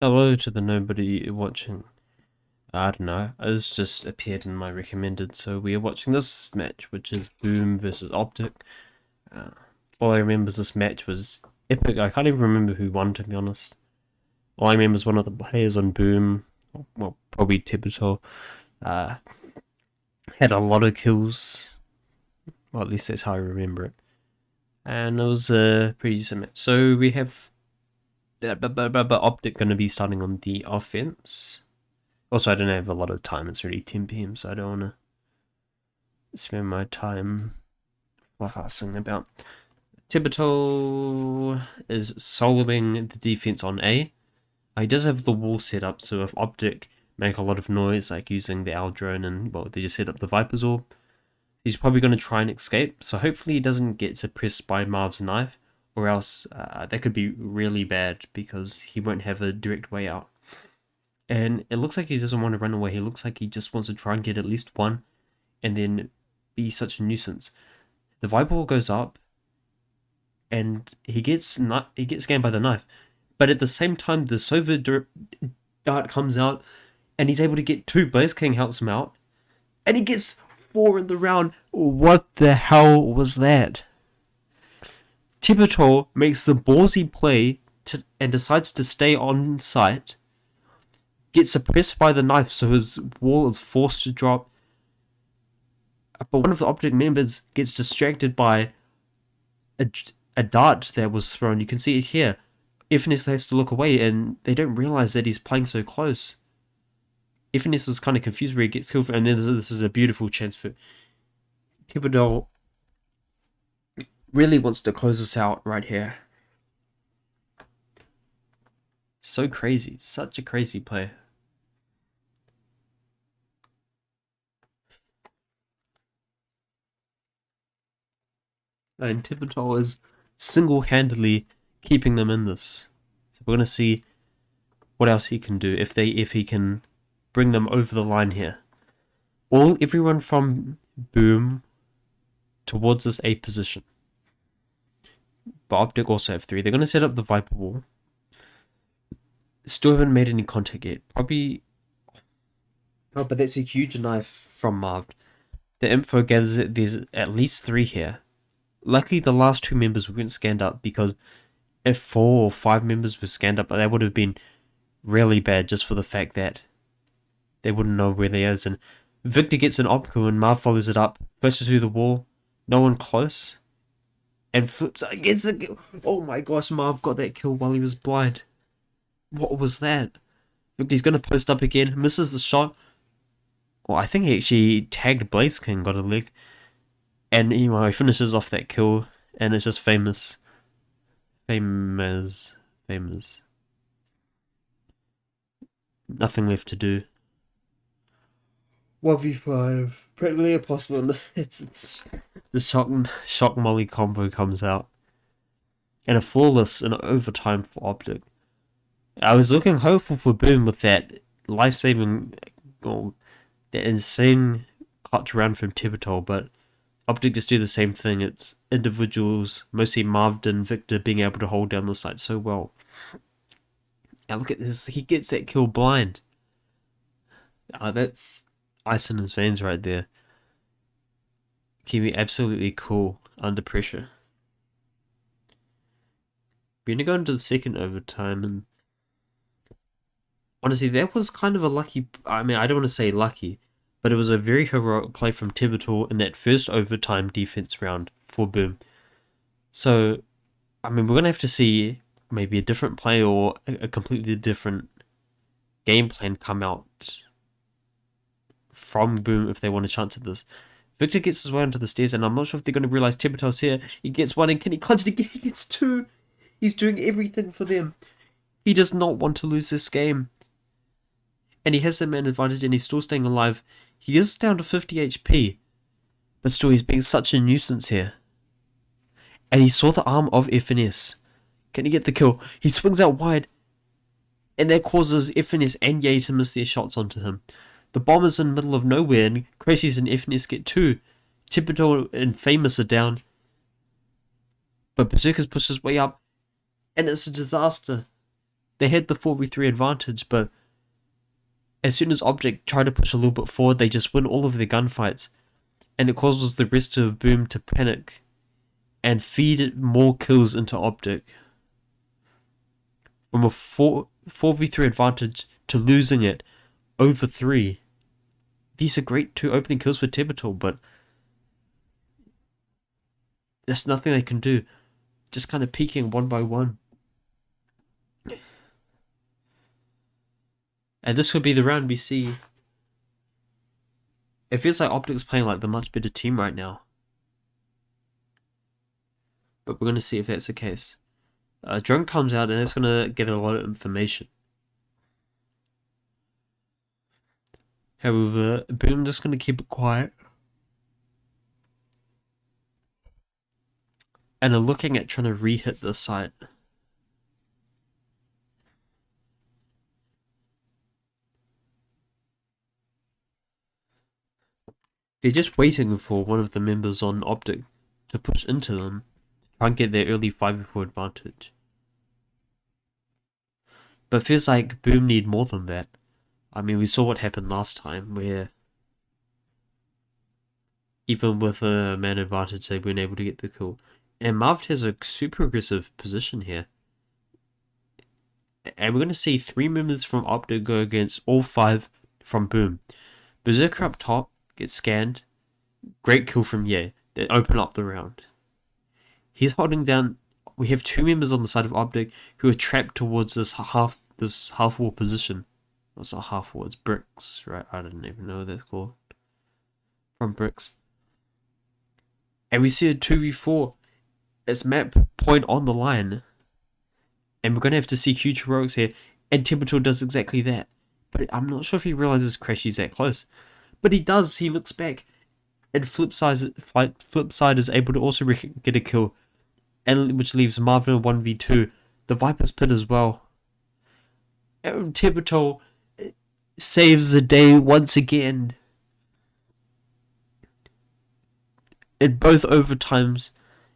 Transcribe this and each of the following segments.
Hello to the nobody watching. I don't know. It's just appeared in my recommended, so we are watching this match, which is Boom versus Optic. Uh, all I remember is this match was epic. I can't even remember who won, to be honest. All I remember is one of the players on Boom, well, probably Tipital, uh, had a lot of kills. Well, at least that's how I remember it. And it was a pretty decent match. So we have Optic going to be starting on the offense. Also, I don't have a lot of time. It's already 10 p.m, so I don't want to spend my time fussing about. Tipital is soloing the defense on A. He does have the wall set up, so if Optic make a lot of noise, like using the owl drone and, well, they just set up the Viper's orb, he's probably going to try and escape. So hopefully he doesn't get suppressed by Marv's knife, or else that could be really bad because he won't have a direct way out. And it looks like he doesn't want to run away. He looks like he just wants to try and get at least one and then be such a nuisance. The Viper goes up and he gets scanned by the knife. But at the same time, the Sova dart comes out and he's able to get two. Blaze King helps him out and he gets 4 in the round. What the hell was that? Tipital makes the ballsy play and decides to stay on site. Gets suppressed by the knife, so his wall is forced to drop. But one of the Optic members gets distracted by a dart that was thrown. You can see it here. Ifnis has to look away, and they don't realize that he's playing so close. Ifnis was kind of confused where he gets killed, and then this is a beautiful chance for Thibodeau. Really wants to close us out right here. So crazy. Such a crazy play. And Tipital is single-handedly keeping them in this. So we're gonna see what else he can do if he can bring them over the line here. Everyone from Boom towards this A position. But Optic also have 3. They're gonna set up the Viper wall. Still haven't made any contact yet. Probably. Oh, but that's a huge knife from Marv. The info gathers that there's at least 3 here. Luckily, the last 2 members weren't scanned up, because if 4 or 5 members were scanned up, that would have been really bad just for the fact that they wouldn't know where they is. And Victor gets an optical and Marv follows it up, flashes through the wall, no one close, and flips against the kill. Oh my gosh, Marv got that kill while he was blind. What was that? Victor's going to post up again, misses the shot. Well, I think he actually tagged Blaze King, got a leg. And he finishes off that kill, and it's just famous. Famous. Nothing left to do. 1v5. Practically impossible. It's the shock molly combo comes out. And a flawless in overtime for Optic. I was looking hopeful for Boom with that life-saving, that insane clutch round from Tipital, but Optic just do the same thing. It's individuals, mostly Marv and Victor, being able to hold down the site so well. And look at this, he gets that kill blind. That's ice in his veins right there. Keeping absolutely cool under pressure. We're gonna go into the second overtime, and honestly, that was kind of a lucky. I mean, I don't want to say lucky, but it was a very heroic play from Tipital in that first overtime defense round for Boom. So, I mean, we're going to have to see maybe a different play or a completely different game plan come out from Boom if they want a chance at this. Victor gets his way onto the stairs, and I'm not sure if they're going to realize Tipital's here. He gets 1, and can he clutch it again? He gets 2. He's doing everything for them. He does not want to lose this game. And he has the man advantage, and he's still staying alive. He is down to 50 HP, but still he's being such a nuisance here. And he saw the arm of FNS. Can he get the kill? He swings out wide, and that causes FNS and Ye to miss their shots onto him. The bomb is in the middle of nowhere, and Crazies and FNS get 2. Tipital and Famous are down, but Berserkers push his way up, and it's a disaster. they had the 4v3 advantage, but as soon as Optic try to push a little bit forward, they just win all of their gunfights, and it causes the rest of Boom to panic and feed more kills into Optic. From a 4v3 advantage to losing it over 3. These are great 2 opening kills for Tipital, but there's nothing they can do. Just kind of peeking one by one. And this could be the round we see. It feels like Optic's playing like the much better team right now. But we're going to see if that's the case. Drone comes out and it's going to get a lot of information. However, Boom just going to keep it quiet. And are looking at trying to re-hit the site. They're just waiting for one of the members on Optic to push into them, try and get their early 5v4 advantage. But it feels like Boom need more than that. I mean, we saw what happened last time, where even with a man advantage, they weren't able to get the kill. And Marv has a super aggressive position here. And we're going to see 3 members from Optic go against all 5 from Boom. Berserker up top gets scanned. Great kill from Ye. They open up the round. He's holding down. We have 2 members on the side of Optic who are trapped towards this half wall position. It's not half wall, it's bricks, right? I don't even know what that's called. From bricks. And we see a 2v4. It's map point on the line. And we're going to have to see huge heroics here. And Tipital does exactly that. But I'm not sure if he realizes Crashy's that close. But he does. He looks back. And Flipside is able to also get a kill. And which leaves Marvin 1v2. The Viper's Pit as well. And Tipital saves the day once again. In both overtimes,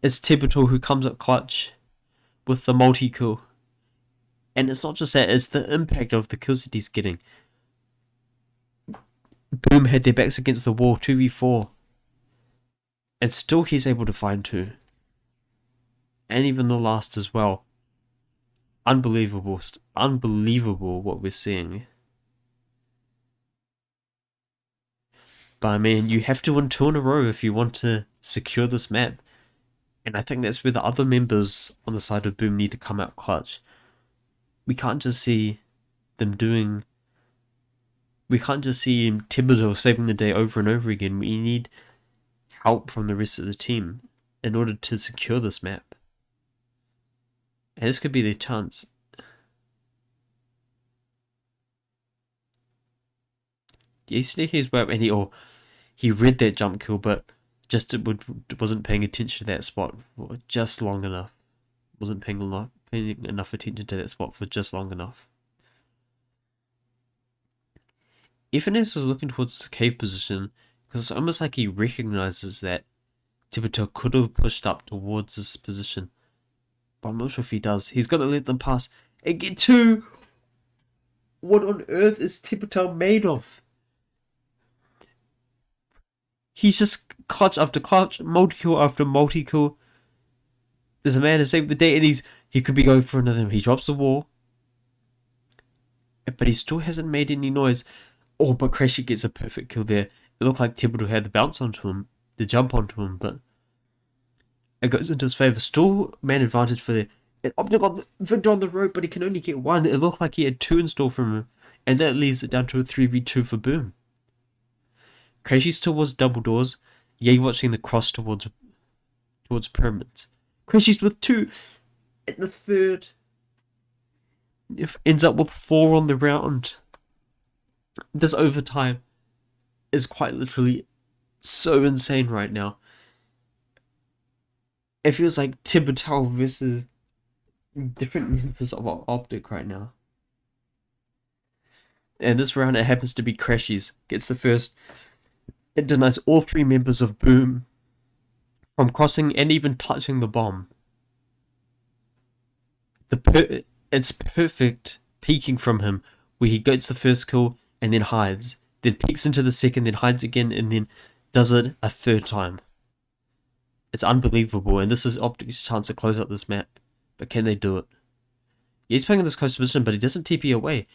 it's Tipital who comes up clutch with the multi-kill. And it's not just that, it's the impact of the kills that he's getting. Boom had their backs against the wall, 2v4. And still he's able to find 2. And even the last as well. Unbelievable what we're seeing. But I mean, you have to win 2 in a row if you want to secure this map. And I think that's where the other members on the side of Boom need to come out clutch. We can't just see them doing... We can't just see Thibodeau saving the day over and over again. We need help from the rest of the team in order to secure this map. And this could be their chance. He sneaked his way up and he read that jump kill, but just wasn't paying attention to that spot for just long enough. Wasn't paying enough attention to that spot for just long enough. Evanes is looking towards the cave position because it's almost like he recognizes that Thibodeau could have pushed up towards this position. But I'm not sure if he does. He's got to let them pass and get 2. What on earth is Thibodeau made of? He's just clutch after clutch, multi-kill after multi-kill. There's a man to save the day and he could be going for another. He drops the wall. But he still hasn't made any noise. Oh, but Crashy gets a perfect kill there. It looked like Thibodeau had the bounce onto him, the jump onto him, but it goes into his favour. Still man advantage for there. And Optic got the victor on the road, but he can only get 1. It looked like he had 2 in store from him. And that leaves it down to a 3v2 for Boom. Crashy's towards double doors. Yay watching the cross towards pyramids. Crashy's with 2 in the third. Ends up with 4 on the round. This overtime is quite literally so insane right now. It feels like Thibodeau versus different members of Optic right now. And this round it happens to be Crashy's. Gets the first. It denies all 3 members of Boom from crossing and even touching the bomb. It's perfect peeking from him, where he gets the first kill and then hides, then peeks into the second, then hides again, and then does it a third time. It's unbelievable, and this is Optic's chance to close out this map. But can they do it? Yeah, he's playing in this close position, but he doesn't TP away.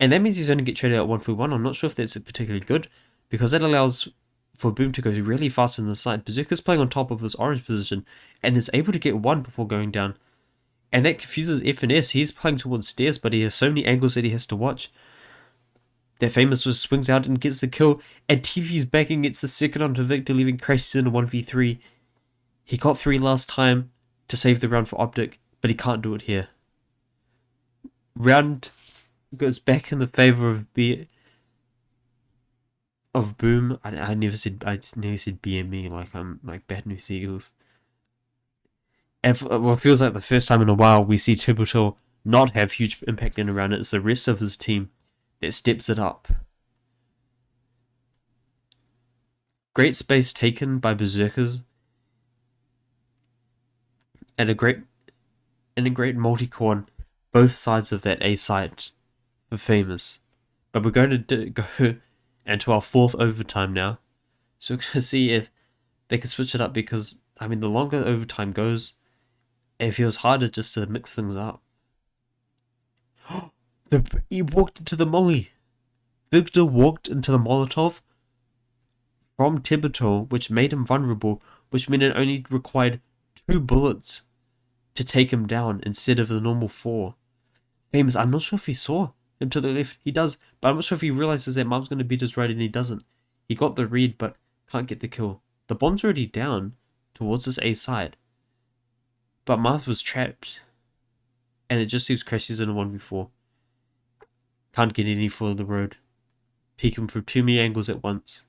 And that means he's only get traded out 1v1. I'm not sure if that's particularly good, because that allows for Boom to go really fast in the side. Berserker's playing on top of this orange position, and is able to get one before going down. And that confuses F and S. He's playing towards stairs, but he has so many angles that he has to watch. That Famous just swings out and gets the kill, and TP's back and gets the second onto Victor, leaving Crashes in a 1v3. He got 3 last time to save the round for Optic, but he can't do it here. Round goes back in the favor of Boom. I never said BME like I'm like Bad News Eagles. And what feels like the first time in a while we see Tibutal not have huge impact in around it. It's the rest of his team that steps it up. Great space taken by Berserkers, and a great multi-core on both sides of that A site for Famous. But we're going to go into our 4th overtime now, so we're going to see if they can switch it up, because I mean the longer overtime goes, it feels harder just to mix things up. He walked into the molly. Victor walked into the Molotov from Tibutal, which made him vulnerable, which meant it only required 2 bullets to take him down instead of the normal 4. Famous, I'm not sure if he saw him to the left. He does, but I'm not sure if he realizes that Mom's going to beat his right, and he doesn't. He got the read, but can't get the kill. The bomb's already down towards this A side, but Marv was trapped, and it just leaves Crashes in a 1v4. Can't get any for the road. Peek him from too many angles at once.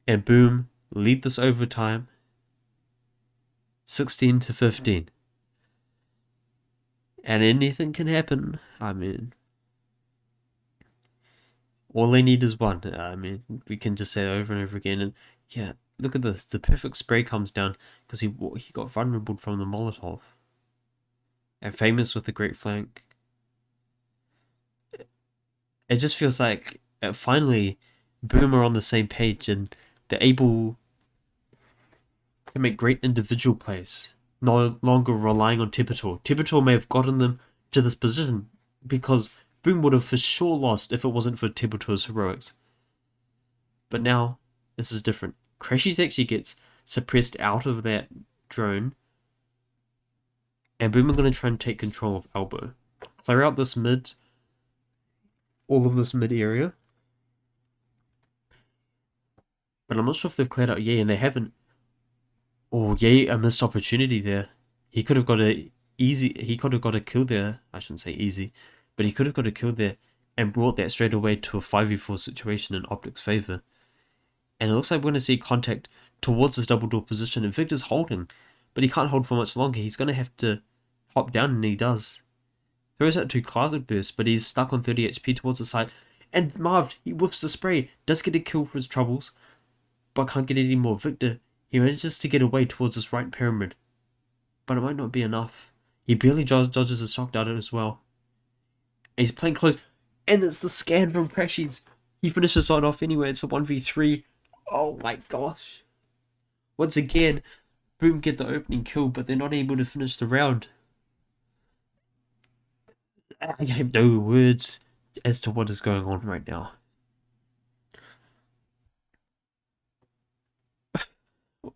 And Boom lead this overtime 16-15. And anything can happen. I mean, all they need is one. I mean, we can just say it over and over again. And yeah, look at this. The perfect spray comes down because he got vulnerable from the Molotov. And Famous with a great flank. It just feels like finally Boom are on the same page, and they're able to make great individual plays, no longer relying on Tibutal. Tibutal may have gotten them to this position because Boom would have for sure lost if it wasn't for Tibutal's heroics. But now, this is different. Crashes actually gets suppressed out of that drone, and Boom are going to try and take control of Elbow. Clear out this mid, all of this mid area. But I'm not sure if they've cleared out Ye, and they haven't. Oh, Ye, a missed opportunity there. He could have got a kill there. I shouldn't say easy, but he could have got a kill there and brought that straight away to a 5v4 situation in Optic's favor. And it looks like we're going to see contact towards this double door position, and Victor's holding, but he can't hold for much longer. He's going to have to hop down, and he does. Throws out 2 cloud bursts, but he's stuck on 30 HP towards the side. And Marv, he whiffs the spray, does get a kill for his troubles, but can't get any more. Victor, he manages to get away towards this right pyramid, but it might not be enough. He barely dodges a shock dart as well. And he's playing close, and it's the scan from Crashies. He finishes it off anyway. It's a 1v3. Oh my gosh. Once again, Boom get the opening kill, but they're not able to finish the round. I have no words as to what is going on right now.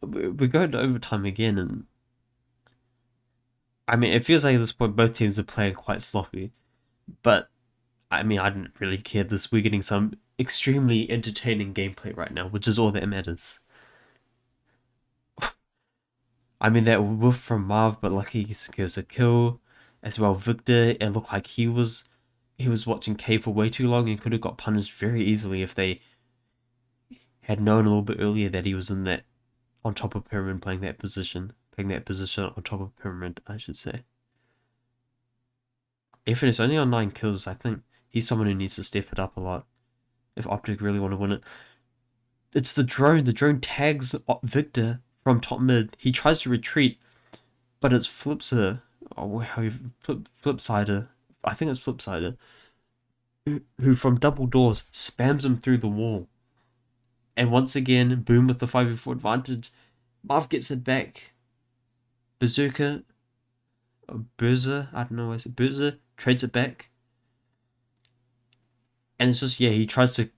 We're going to overtime again, and I mean, it feels like at this point both teams are playing quite sloppy, but I mean, I didn't really care. We're getting some extremely entertaining gameplay right now, which is all that matters. I mean, that whiff from Marv, but lucky he secures a kill. As well, Victor, it looked like he was watching K for way too long and could have got punished very easily if they had known a little bit earlier that he was in that on top of pyramid playing that position on top of pyramid, I should say. If it's only on 9 kills, I think he's someone who needs to step it up a lot if Optic really want to win it. It's the drone. The drone tags Victor from top mid. He tries to retreat, but it flips Flipsider, I think it's Flipsider, who from double doors spams him through the wall. And once again, Boom with the 5v4 advantage. Marv gets it back. Berserker, or Berzer, I don't know what I said. Berzer trades it back. And it's just, yeah, he tries to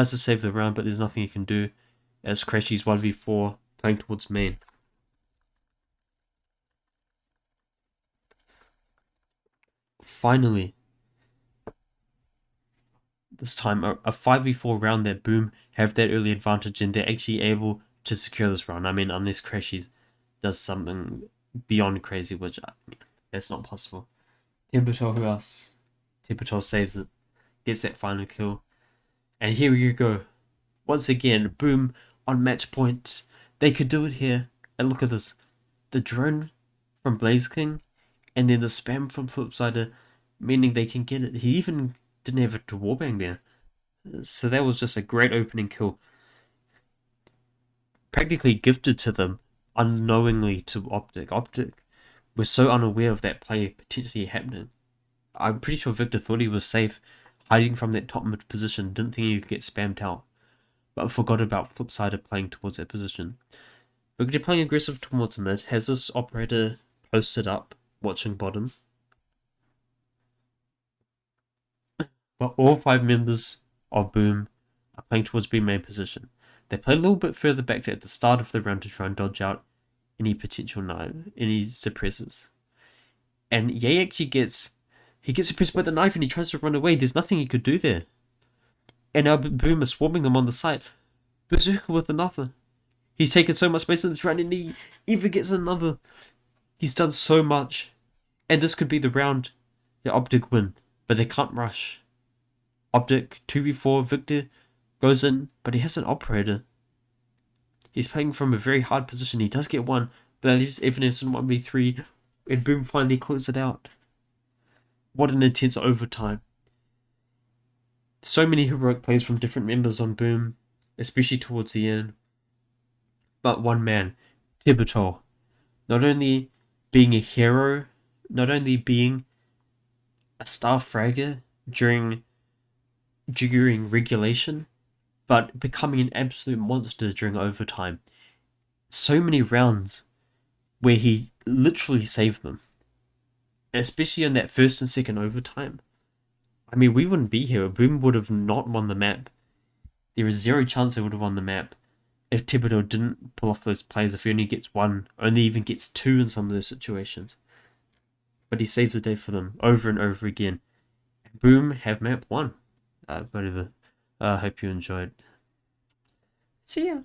save the round, but there's nothing he can do as Crashy's 1v4 playing towards main. Finally, this time a 5v4 round that Boom have that early advantage and they're actually able to secure this round. I mean, unless Crashy does something beyond crazy, which that's not possible. Timbito, who else? Timbito saves it, gets that final kill. And here you go. Once again, Boom on match point. They could do it here. And look at this. The drone from Blaze King and then the spam from Flipsider, meaning they can get it. He even didn't have to warbang there. So that was just a great opening kill. Practically gifted to them unknowingly to Optic. Optic was so unaware of that play potentially happening. I'm pretty sure Victor thought he was safe hiding from that top mid position, didn't think he could get spammed out, but forgot about Flipsider playing towards that position. Victor playing aggressive towards mid, has this operator posted up, watching bottom. But all 5 members of Boom are playing towards B main position. They play a little bit further back at the start of the round to try and dodge out any potential knife, any suppressors. And Ye actually gets suppressed by the knife and he tries to run away. There's nothing he could do there. And now Boom is swarming them on the side. Berserker with another. He's taken so much space in this round and he even gets another. He's done so much. And this could be the round the Optic win. But they can't rush. Optic 2v4, Victor goes in, but he has an operator. He's playing from a very hard position. He does get one, but that leaves Evanes in 1v3, and Boom finally closes it out. What an intense overtime. So many heroic plays from different members on Boom, especially towards the end. But one man, Timbito, not only being a hero, not only being a star fragger during regulation, but becoming an absolute monster during overtime. So many rounds where he literally saved them. Especially in that first and second overtime. I mean, we wouldn't be here. Boom would have not won the map. There is zero chance they would have won the map if Timbito didn't pull off those plays. If he only gets one, only even gets two in some of those situations. But he saves the day for them over and over again. Boom have map 1. Whatever. Hope you enjoyed. See ya.